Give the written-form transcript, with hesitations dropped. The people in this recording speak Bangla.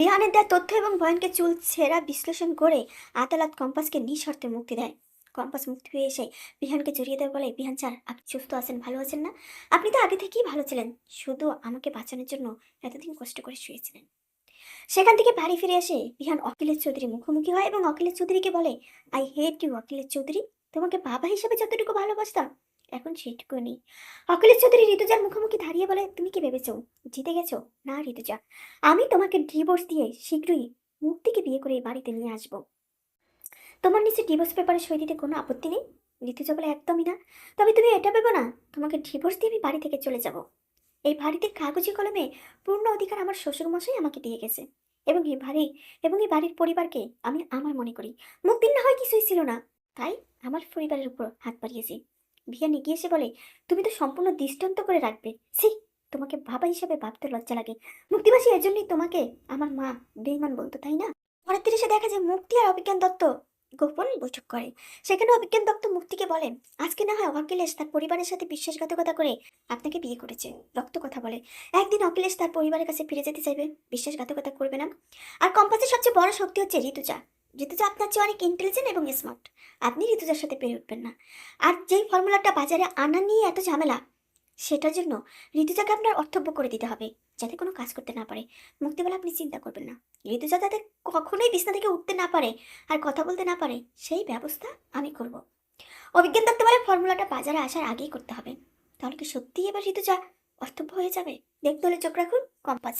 বিহানের দেওয়া তথ্য এবং বয়ানকে চুল ছেঁড়া বিশ্লেষণ করে আদালত কম্পাসকে নিঃশর্তে মুক্তি দেয়। কম্পাস মুক্তি পেয়ে এসে বিহানকে জড়িয়ে দেয়, বলে, বিহান স্যার, আপনি সুস্থ আছেন, ভালো আছেন না? আপনি তো আগে থেকেই ভালো ছিলেন, শুধু আমাকে বাঁচানোর জন্য এতদিন কষ্ট করে শুয়েছিলেন। সেখান থেকে বাড়ি ফিরে এসে বিহান অখিলেশ চৌধুরী মুখোমুখি হয় এবং অখিলেশ চৌধুরীকে বলে, I hate you Akhilesh Chowdhury, তোমাকে বাবা হিসেবে যতটুকু ভালোবাসতাম এখন সেটুকু নেই। অখিলেশ চৌধুরী ঋতুজার মুখোমুখি দাঁড়িয়ে বলে, তুমি কি ভেবেছো জিতে গেছো? না ঋতুজা, আমি তোমাকে ডিভোর্স দিয়ে শীঘ্রই মুক্তিকে বিয়ে করে এই বাড়িতে নিয়ে আসবো। তোমার নিচে ডিভোর্স পেপারে সই দিতে কোনো আপত্তি নেই? ঋতুজা বলে, একদমই না। তবে তুমি এটা ভেবো না তোমাকে ডিভোর্স দিয়ে আমি বাড়ি থেকে চলে যাব। এই বাড়িতে কাগজে কলমে পূর্ণ অধিকার আমার শ্বশুরমশাই আমাকে দিয়ে গেছে, এবং এই বাড়ির পরিবারকে আমি আমার মনে করি। মুক্তির না হয় কিছুই ছিল না, তাই আমার পরিবারের উপর হাত বাড়িয়েছি। বিয়া এগিয়ে এসে বলে, তুমি তো সম্পূর্ণ দৃষ্টান্ত করে রাখবে। ছি, তোমাকে বাবা হিসেবে ভাবতে লজ্জা লাগে। মুক্তিবাসী এজন্যই তোমাকে আমার মা বেইমান বলতো, তাই না? পরের দিন এসে দেখা যায় মুক্তি আর অভিজ্ঞান দত্ত গোপন বৈঠক করে। সেখানে অভিজ্ঞান দত্ত মুক্তিকে বলেন, আজকে না হয় অখিলেশ তার পরিবারের সাথে বিশ্বাসঘাতকতা করে আপনাকে বিয়ে করেছে, রক্ত কথা বলে। একদিন অখিলেশ তার পরিবারের কাছে ফিরে যেতে চাইবে, বিশ্বাসঘাতকতা করবে না। আর কম্পাসের সবচেয়ে বড় শক্তি হচ্ছে ঋতুজা। ঋতুজা আপনার চেয়ে অনেক ইন্টেলিজেন্ট এবং স্মার্ট, আপনি ঋতুজার সাথে পেরে উঠবেন না। আর যেই ফর্মুলাটা বাজারে আনা নিয়ে এত ঝামেলা, সেটার জন্য ঋতুজাকে আপনার অর্থব্য করে দিতে হবে, যাতে কোনো কাজ করতে না পারে। মুক্তি বলে, আপনি চিন্তা করবেন না, ঋতুজা যাতে কখনোই বিছনা থেকে উঠতে না পারে আর কথা বলতে না পারে, সেই ব্যবস্থা আমি করব। অভিজ্ঞান দত্ত বলে, ফর্মুলাটা বাজারে আসার আগেই করতে হবে। তাহলে কি সত্যিই এবার ঋতুজা অর্থব্য হয়ে যাবে? দেখতে হলে চোখ রাখুন কম্পাস।